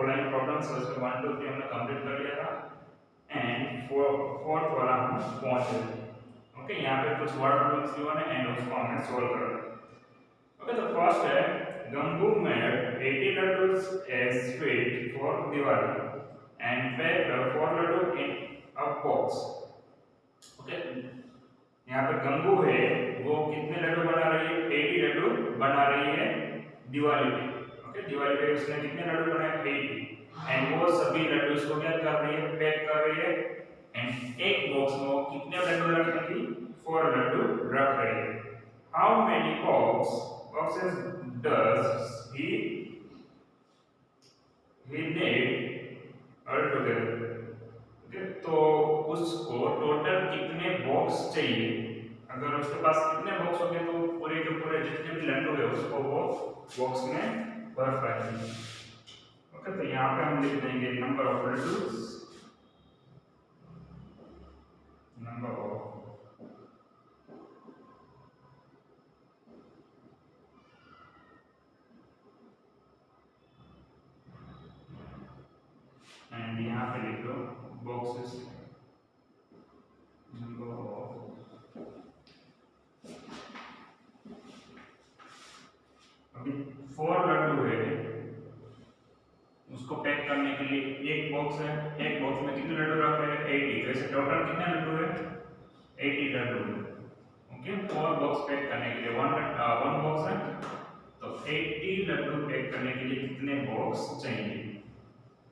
Following problems, उसमें 1 2 3 हमने complete कर लिया था एंड फोर्थ वाला हम पहुंचे। ओके, यहाँ पे कुछ वर्ड प्रॉब्लम्स गिवन है एंड उसको हमें सॉल्व करना है। ओके, तो फर्स्ट है Gangu made 80 laddus as sweet for Diwali and packed 4 laddu in a box। Okay, यहाँ पे गंगू है वो कितने लड्डू बना रही है? 80 लड्डू बना रही है दिवाली पे। ओके, दिवाली पे उसने कितने लड्डू बनाए? 80 एंड वो सभी लड्डू को क्या कर रही है? पैक कर रही है एंड एक बॉक्स में वो कितने लड्डू रख रही थी? 4 लड्डू रख रही है। How many boxes does he need altogether? Okay, तो उसको टोटल कितने बॉक्स चाहिए? अगर उसके पास कितने बॉक्स होंगे तो पूरे के पूरे जितने भी लड्डू है उसको वो बॉक्स में भर पाएंगे। ओके, तो यहाँ पे हम लिख देंगे number of laddoos, number of and यहाँ पे लिख दो बॉक्सेस, नंबर ऑफ। अभी 4 लड्डू है, उसको पैक करने के लिए एक बॉक्स है, एक बॉक्स में कितने लड्डू रख रहे हैं? 80। तो ऐसे टोटल कितने लड्डू है? 80 लड्डू। ओके, 4 बॉक्स पैक करने के लिए वन बॉक्स है, तो 80 लड्डू पैक करने के लिए कितने बॉक्स चाहिए?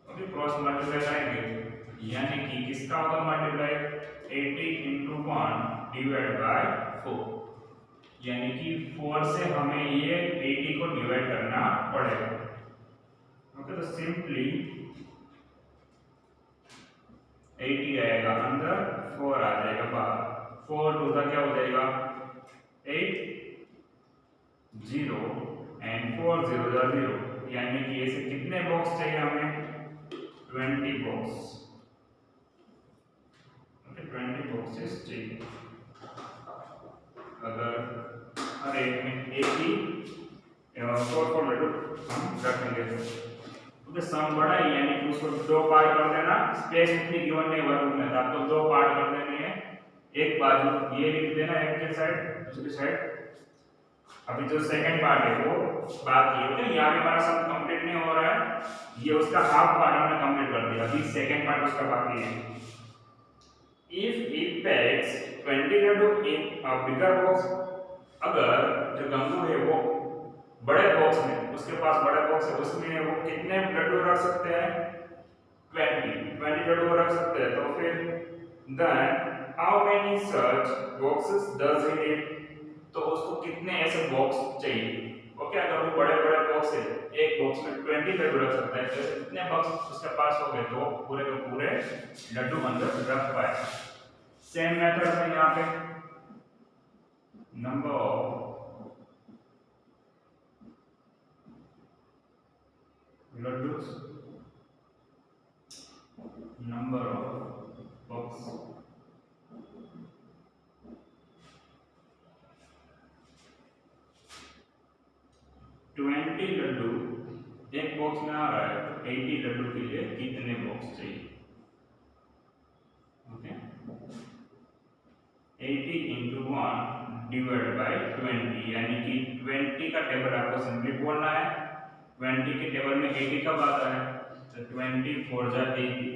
ओके, क्रॉस मल्टीप्लाई करेंगे, यानी कि किसका होगा मल्टीप्लाई? 80 into 1 डिवाइड बाय 4, यानी कि 4 से हमें ये 80 को डिवाइड करना पड़ेगा। ओके, तो सिंपली 80 आएगा अंदर, 4 आ जाएगा बाहर। 4 2 का क्या हो जाएगा? 8 0 एंड 4 0 0, यानी कि ऐसे कितने बॉक्स चाहिए हमें? 20 बॉक्स। ओके, 20 बॉक्सेस चाहिए। अगर हर एक में एक ही 4 लड्डू हम रखेंगे तो सम बड़ा है, यानी कि उसको 2 पार्ट कर देना। स्पेस इतनी गिवन नहीं वर्क में था, तो 2 पार्ट कर देने हैं। एक बाजू ये लिख देना एक के साइड, दूसरी साइड। अभी जो सेकंड पार्ट है वो बाकी है। ओके, यहाँ पे हमारा सम कंप्लीट नहीं हो रहा है, ये उसका हाफ पार्ट हमने कंप्लीट कर दिया, अभी सेकंड पार्ट उसका बाकी है। If he packs 20 laddu in a bigger box, अगर जो गंगू है वो बड़े बॉक्स में, उसके पास बड़ा बॉक्स है, उसमें वो कितने लड्डू रख सकते हैं? 20 लड्डू रख सकते हैं। तो फिर then how many such boxes does he need? तो उसको कितने ऐसे बॉक्स चाहिए? ओके, अगर वो बड़े बड़े बॉक्स है, एक बॉक्स में 20 लड्डू रख सकता है, तो ऐसे कितने बॉक्स उसके पास हो गए तो पूरे के पूरे लड्डू अंदर रख पाए। सेम मेथड से यहाँ पे number of laddus, number of box, twenty laddu एक बॉक्स में आ रहा है, तो 80 लड्डू के लिए कितने बॉक्स चाहिए? ओके, 80 into 1 डिवाइड बाय 20, यानी कि 20 का टेबल आपको सिंपली बोलना है। 20 के टेबल में 80 कब आता है? तो 20 4 जा 80।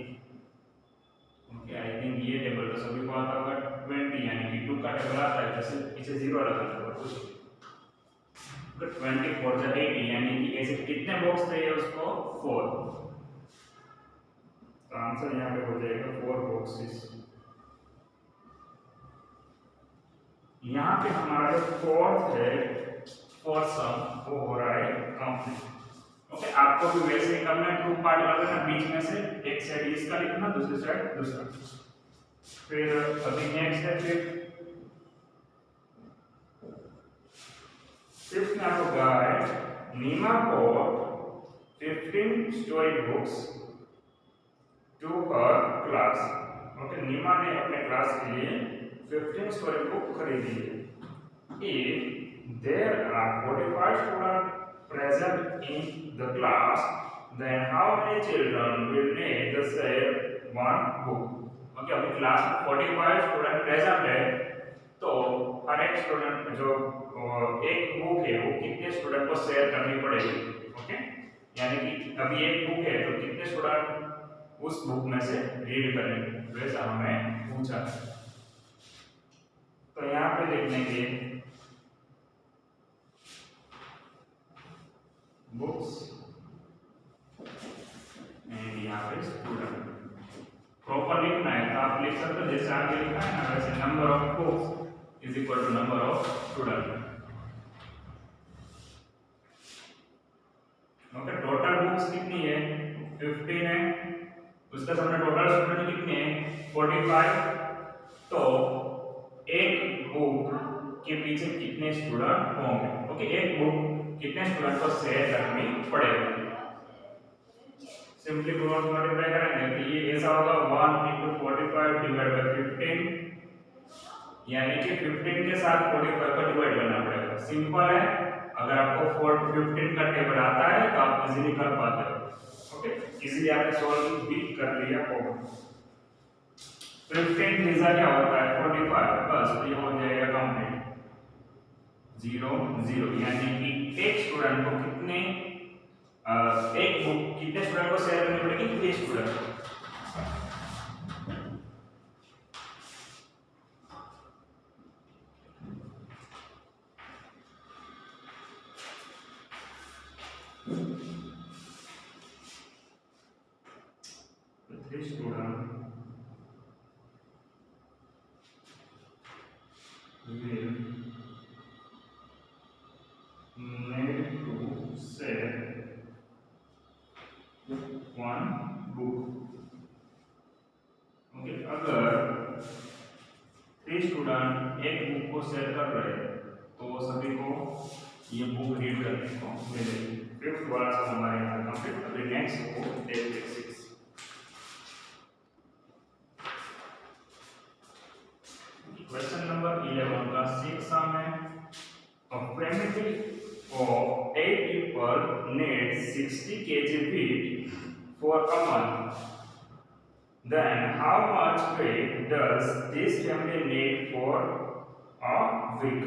ओके, आई थिंक ये टेबल तो सभी को आता होगा। 20 यानी कि 2 का टेबल आता है, जैसे पीछे 0 रखा था कुछ, तो 20 4 जा 80, यानी कि ऐसे कितने बॉक्स चाहिए उसको? 4। तो आंसर यहाँ पे हो जाएगा 4 बॉक्सेस। यहाँ पे हमारा जो फोर्थ है, फोर्थ सम, वो हो रहा है कंप्लीट। ओके, आपको भी वैसे ही करना है, 2 पार्ट कर देना, बीच में से एक साइड इसका लिखना, दूसरी साइड दूसरा। फिर अभी नेक्स्ट है फिफ्थ में आपको guide Neema bought 15 story books to her class। Okay, Neema ने अपने क्लास के लिए 15 स्टोरी बुक खरीदी है। If there are 45 students present in the class, then how many children will need the share one book? Okay अभी class में 45 student present है, तो हर एक स्टूडेंट जो एक बुक है वो कितने स्टूडेंट को शेयर करनी पड़ेगी। ओके यानी कि अभी एक बुक है तो कितने स्टूडेंट उस बुक में से रीड करेंगे, वैसा हमें पूछा। तो यहाँ पे लिख देंगे बुक्स एंड यहाँ पे स्टूडेंट। प्रॉपर लिखना है तो आप लिख सकते हो जैसे आगे लिखा है ना वैसे, number of books is equal to number of student. Okay total books कितनी है 15 है, उसका सामने टोटल स्टूडेंट कितने हैं 45, तो एक बुक के पीछे कितने स्टूडेंट होंगे। ओके एक बुक कितने स्टूडेंट को शेयर करनी पड़ेगी। सिंपली क्रॉस मल्टीप्लाई करेंगे तो ये ऐसा होगा 1 * 45 डिवाइड बाय 15, यानी कि 15 के साथ 45 को डिवाइड करना पड़ेगा। सिंपल है, अगर आपको 15 का टेबल आता है तो आप इजीली कर पाते हो। ओके इजीली आपने सॉल्व भी कर लिया होगा। 15 थ्रीजा क्या होता है 45, बस ये हो जाएगा कंप्लीट 0 0, यानी कि एक स्टूडेंट को कितने एक बुक कितने स्टूडेंट को शेयर करनी पड़ेगी 3 स्टूडेंट। स्टूडेंट एक बुक को शेयर कर रहे हैं तो सभी को ये बुक रीड करने को मिलेगी। फिफ्थ वाला सब हमारे यहाँ कंप्लीट। अभी नेक्स्ट को देखते हैं 6। क्वेश्चन नंबर 11 का 6 सम है। A family of 8 people needs 60 kg wheat for a month. Then how much wheat does this family need for a week?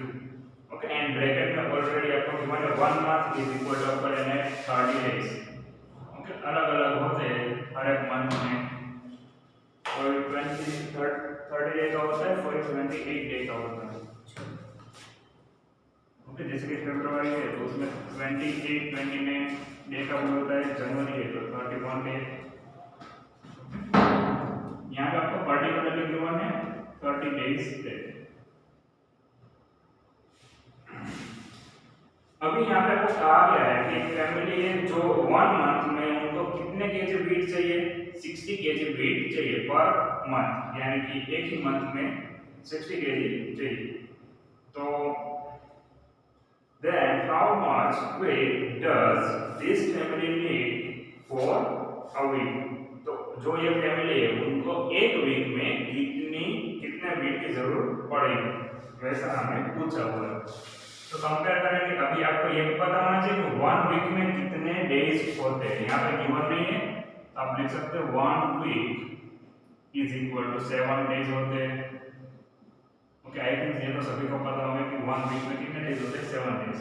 Okay, and bracket में already आपको गिवन है 1 month is equal to अपन ने 30 days. Okay, अलग अलग होते हैं हर एक month में। कोई 30 डे का होता है, कोई 28 डे का होता है। ओके जैसे कि फरवरी है तो उसमें 28 29 डे का भी होता है, जनवरी है तो 31 डे। यहाँ पे आपको पर्टिकुलरली गिवन है 30 डेज है। अभी यहाँ पे आपको कहा गया है कि एक फैमिली है जो 1 मंथ में उनको कितने केजी व्हीट चाहिए 60 केजी व्हीट चाहिए पर मंथ, यानी कि एक ही मंथ में 60 केजी चाहिए। तो then how much wheat does this family need for a week? तो जो ये फैमिली है उनको एक वीक में कितने वीट की जरूरत पड़ेगी, वैसा हमें पूछा हुआ है। तो कंपेयर करेंगे। अभी आपको ये पता होना चाहिए कि 1 वीक में कितने डेज होते हैं। यहाँ पे गिवन नहीं है तो आप लिख सकते हो 1 week is equal to 7 days होते हैं। ओके आई थिंक ये तो सभी को पता होगा कि 1 वीक में कितने डेज होते हैं 7 डेज।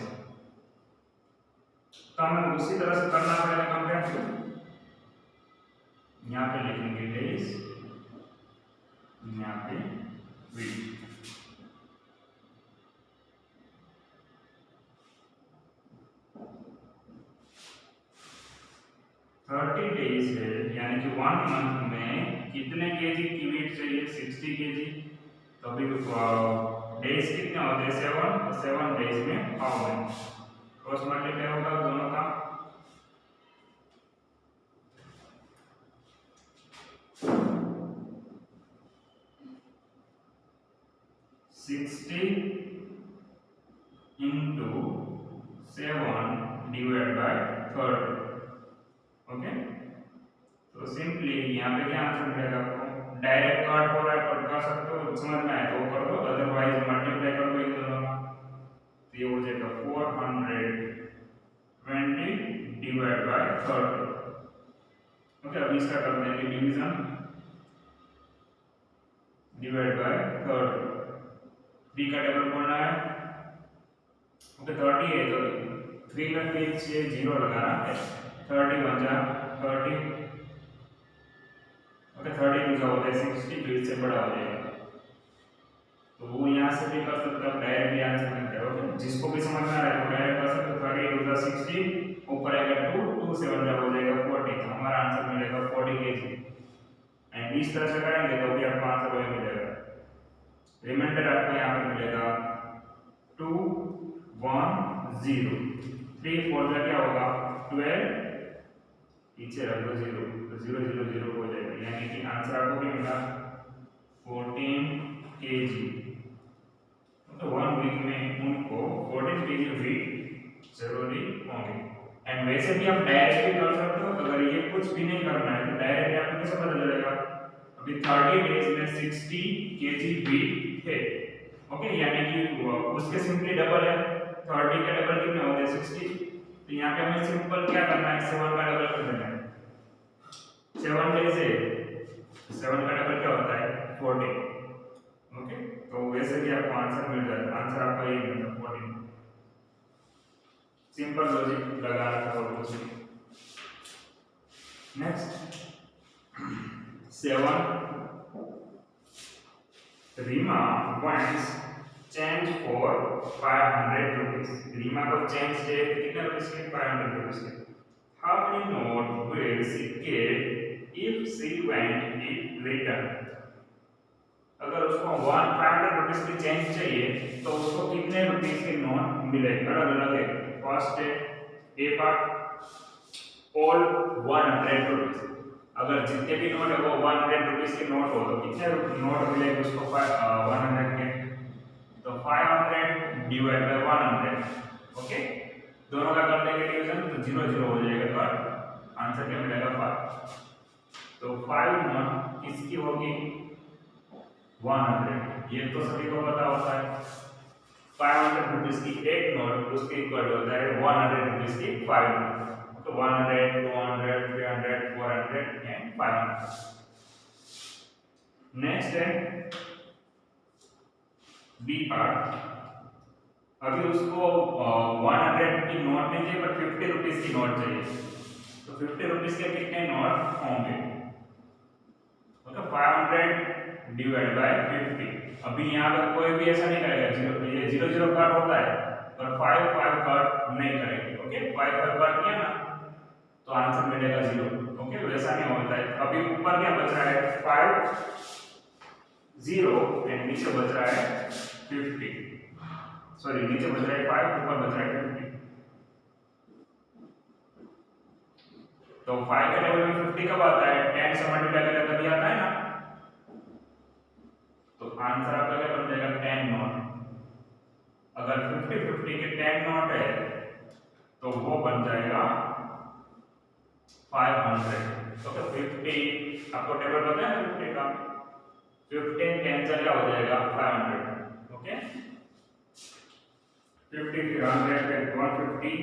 तो हमें उसी तरह से करना पड़ेगा कंपेयर। यहाँ पे लिखेंगे डेज, यहाँ पे वीक। डेज है, यानी कि 1 मंथ में कितने केजी की वीट चाहिए 60 केजी। तो अभी डेज कितने होते हैं 7, तो 7 डेज में हाउ मनी क्रॉस मल्टीप्लाई होगा दोनों का। into 7 divided by 30। ओके तो सिंपली यहाँ पे क्या आंसर मिलेगा आपको। डायरेक्ट काट हो रहा है कट कर सकते हो, समझ में आए तो कर दो, अदरवाइज मल्टीप्लाई कर दो इन दोनों का। तो ये हो जाएगा 420 divide by 30। Divide by 30। D का टेबल खोलना है। ओके 30 है तो 3 में फिर से 0 लगाना है। 30 बन जा 30। ओके 30 टू होता है 60 जो इससे बड़ा हो जाएगा। तो वो यहाँ से भी कर सकते हो, डायरेक्टली आंसर निकल जाएगा। ओके जिसको भी समझ में आ रहा है वो डायरेक्ट कर सकते हो। 30 टू 60 ऊपर आएगा 2 2 से 1 हो जाएगा 40। तो हमारा आंसर मिलेगा 40 केजी। एंड इस तरह से करेंगे तो भी आपको आंसर वही मिलेगा। रिमाइंडर आपको यहाँ पे मिलेगा 2 1 0। 3 4 का क्या होगा 12, पीछे रख दो 0 तो 0 0 0 हो जाएगा। यानी कि आंसर आपको क्या मिला 14 केजी। तो 1 वीक में उनको 14 केजी वेट जरूरी होंगे। एंड वैसे भी आप डायरेक्ट भी कर सकते हो। अगर ये कुछ भी नहीं करना है तो डायरेक्ट आपको कैसे पता चलेगा अभी 30 डेज में 60 केजी वेट है। ओके यानी कि उसके सिंपली डबल है। 30 का डबल कितना होता है 60। तो यहाँ पे हमें सिंपल क्या करना है 7 का डबल कर देना है। 7 डेज है 7 का डबल क्या होता है 14। ओके तो वैसे भी आपको आंसर मिल जाएगा। आंसर आपका यही मिलता है 14। सिंपल लॉजिक लगाना था और कुछ नहीं। Next 7 Reema wants change for 500 rupees। Reema को चेंज चाहिए कितने रुपीस के 500 रुपीस के। How many note will she get if she went it return। अगर उसको 500 रुपीस की चेंज चाहिए तो उसको कितने रुपीस के नोट मिलेंगे। अलग अलग है। फर्स्ट है ए पार्ट ऑल 100 रुपीस। अगर जितने भी नोट है वो 100 रुपीस के नोट हो तो कितने नोट मिलेंगे उसको 100 के। तो 500 डिवाइड बाय 100। ओके दोनों का कर देंगे डिवीजन तो 0 0 हो जाएगा। तो आंसर क्या मिलेगा 5। तो 5 नोट किसकी होगी 100। ये तो सभी को पता होता है। 500 रुपीस की एक नोट उसके इक्वल होता है 100 रुपीस की 5 नोट। तो 100 200 300 400 एंड 500। नेक्स्ट है बी पार्ट। अभी उसको 100 की नोट नहीं चाहिए पर 50 रुपीस की नोट चाहिए। तो 50 रुपीस के कितने नोट होंगे। तो 500 डिवाइड बाय 50। अभी यहाँ पे कोई भी ऐसा नहीं करेगा। ये 0 0 कट होता है पर 5 5 कट नहीं करेंगे। ओके 5 5 कट किया ना तो आंसर मिलेगा 0। ओके वैसा नहीं होता है। अभी ऊपर क्या बच रहा है 5 0 एंड नीचे बच रहा है 50। सॉरी नीचे बच रहा है 5 ऊपर बच रहा है 50। तो 5 के टेबल में 50 कब आता है 10 से मल्टीप्लाई करें तभी आता है ना। तो आंसर आपका क्या बन जाएगा 10 नोट। अगर 50 50 के 10 नोट है तो वो बन जाएगा 500। तो 50 आपको टेबल पता है 50 का 15 10 से क्या हो जाएगा 500। ओके 50 फिर 100 150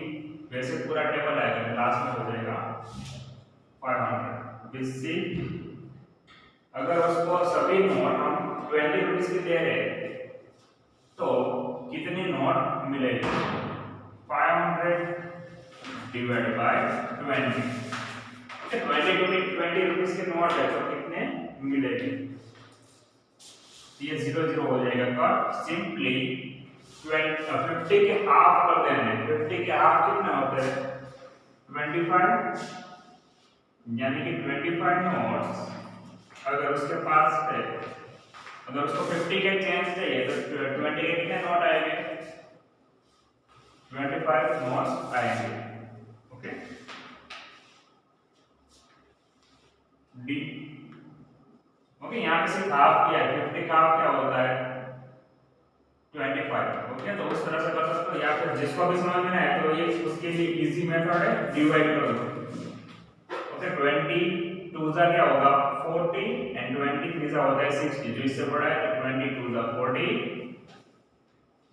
वैसे पूरा टेबल आएगा लास्ट में हो जाएगा 500। इससे अगर उसको सभी नोट हम 20 रुपीस के दे रहे तो कितने नोट मिलेंगे 500 डिवाइड बाय 20। 20 रुपीस के नोट है तो कितने मिलेंगे। ये 0 0 हो जाएगा। कट सिंपली 50 के हाफ कर देंगे। 50 के हाफ कितना होता है 25। यानी कि 25 नोट्स अगर उसके पास है अगर उसको 50 के चेंज चाहिए तो 20 के कितने नोट आएंगे 25 नोट्स आएंगे। Okay D. ओके यहाँ पे सिर्फ हाफ किया है। 50 का हाफ क्या होता है 25। ओके तो उस तरह से कर सकते हो या फिर जिसको भी समझ में आए तो ये उसके लिए इजी मेथड है डिवाइड कर दो। ओके 20 2 जा क्या होगा 40 एंड 20 3 जा होता है 60 जो इससे बड़ा है तो 20 2 जा 40।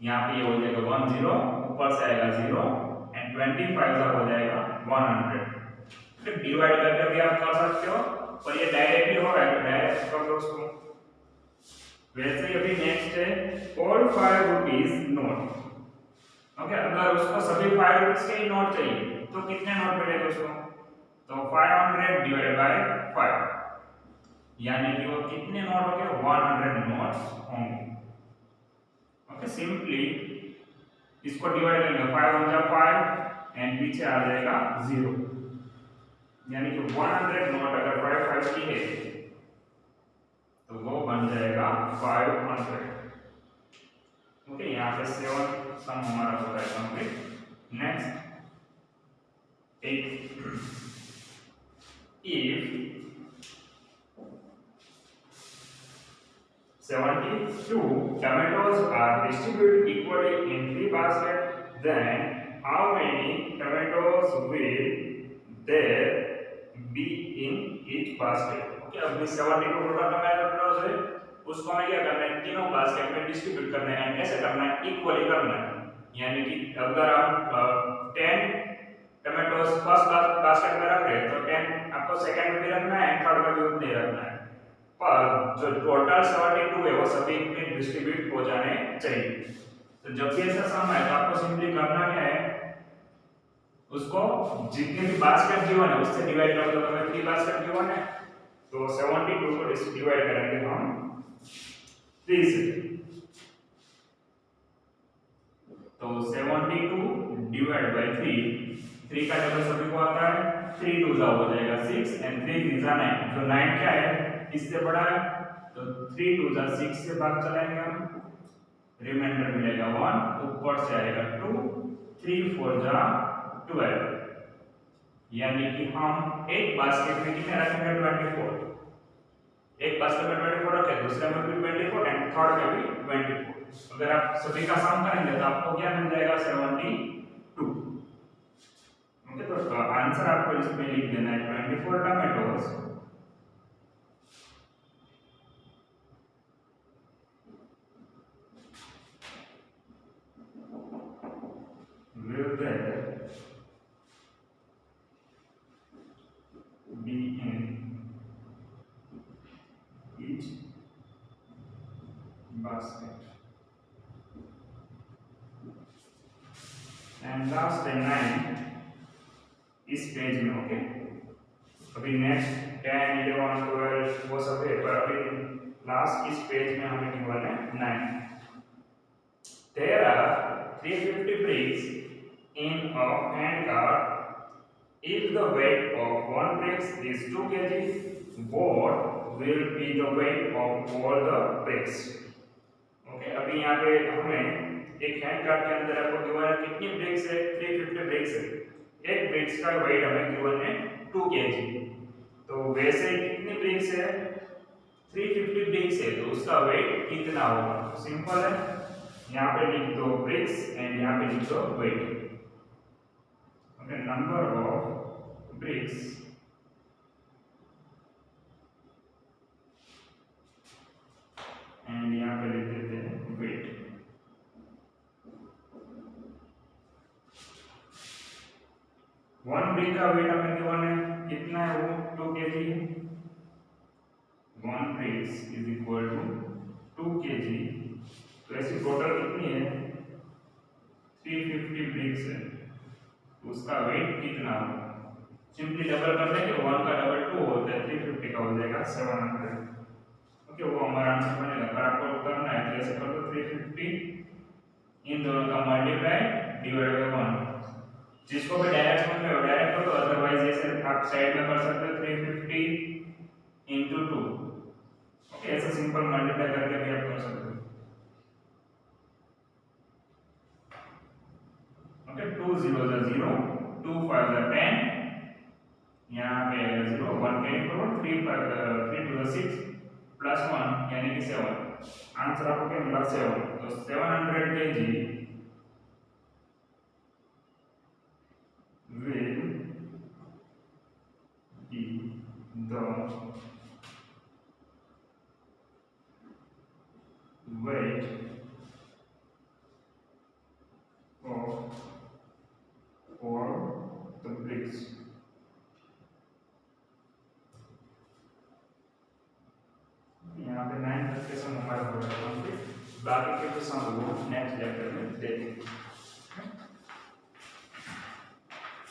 यहाँ पे ये हो जाएगा 10 ऊपर से आएगा 0 एंड 25 जा हो जाएगा 100। फिर डिवाइड करके भी आप कर सकते हो पर ये डायरेक्टली हो रहा है तो डायरेक्ट कर दो उसको। वैसे ही अभी नेक्स्ट है ऑल 5 रुपीस नोट। ओके, अगर उसको सभी 5 रुपीस के ही नोट चाहिए तो कितने नोट मिलेंगे उसको? तो 500 डिवाइडेड बाय 5, यानी कि वो कितने नोट होंगे? 100 नोट्स होंगे। ओके, सिंपली इसको डिवाइड करेंगे, 5 वन जा 5 एंड पीछे आ जाएगा 0, यानी कि 100 नोट अगर 5 5 की है तो वो बन जाएगा 500। ओके, यहाँ पे 7 सम हमारा होता है complete. Next 8, if 72 tomatoes are distributed equally in 3 baskets, then how many tomatoes will there be in each basket? Okay, अब 72 टोटल टमाटोज है, उसको हमें क्या करना है? तीनों बास्केट में डिस्ट्रीब्यूट करना है। एंड कैसे करना है? इक्वली करना है, यानी कि अगर आप 10 टमाटोज फर्स्ट बास्केट में रख रहे हैं तो 10 आपको सेकंड में भी रखना है एंड थर्ड में भी उतना ही रखना है, पर जो टोटल 72 है वो सभी में डिस्ट्रीब्यूट हो जाने चाहिए। तो जब भी ऐसा सम है तो आपको सिंपली करना क्या है? उसको जितने भी बास्केट गिवन है उससे डिवाइड कर दो। तो 3 बास्केट गिवन है तो 72 को डिवाइड करेंगे हम 3 से। तो 72 डिवाइड बाय 3 का टेबल सभी को आता है, 3 2 जा हो जाएगा 6 एंड 3 3 जा 9। जो 9 क्या है? इससे बड़ा है, तो 3 2 जा 6 से भाग चलाएंगे हम, रिमाइंडर मिलेगा 1, ऊपर से आएगा 2, 3 4 जा 12, यानी कि हम एक बास्केट में कितने रखेंगे? 24। एक बास्केट में 24 रखे, दूसरे में भी 24 एंड थर्ड में भी 24। अगर आप सभी का सम करेंगे तो आपको क्या मिल जाएगा? 72। ओके, तो आंसर आपको इसमें लिख देना है 24 tomatoes will there be in each basket, and last है 9 इस पेज में। ओके, अभी नेक्स्ट 10 11 12 वो सब है, पर अभी लास्ट इस पेज में हमें गिवन है 9। There are 350 bricks in a handcart. If the weight of one bricks is 2 kg, what will be the weight of all the bricks? Okay, अभी यहाँ पे हमें एक हैंडकार्ट के अंदर आपको गिवन है कितनी ब्रिक्स है? 350 ब्रिक्स है। एक ब्रिक्स का वेट हमें गिवन है 2 kg। तो वैसे कितनी ब्रिक्स है? 350 ब्रिक्स है, तो उसका वेट कितना होगा? सिंपल है, यहाँ पे लिख दो ब्रिक्स एंड यहाँ पे लिख दो weight. Okay, number of bricks and यहाँ पे लिख देते हैं वेट। वन ब्रिक का वेट हमें गिवन है कितना है? वो 2 kg है। One bricks is equal to 2 kg। तो ऐसी टोटल कितनी है? 350 ब्रिक्स है, उसका वेट कितना होगा? सिंपली डबल कर देंगे, 1 का डबल 2 होता है, 350 का हो जाएगा 700। ओके, वो हमारा आंसर बनेगा। अगर आपको करना है तो ऐसे कर दो 350 इन दोनों का मल्टीप्लाई डिवाइड बाय 1। जिसको भी डायरेक्ट समझ में हो डायरेक्ट करो, अदरवाइज ऐसे आप साइड में कर सकते हो 350 into 2। ओके, ऐसा सिंपल मल्टीप्लाई करके भी आप कर सकते हो। ओके, 2 0 जा 0, 2 5 जा 10, यहाँ पे 0 1 कैरी फॉरवर्ड, 3 2 जा 6 प्लस 1 यानी कि 7। आंसर आपको क्या मिला? 7। तो 700 kg will be the weight of all the bricks। यहाँ पे 9 तक के सम हमारा होगा कंप्लीट। बाकी के तो सम वो नेक्स्ट लेक्चर में देखेंगे।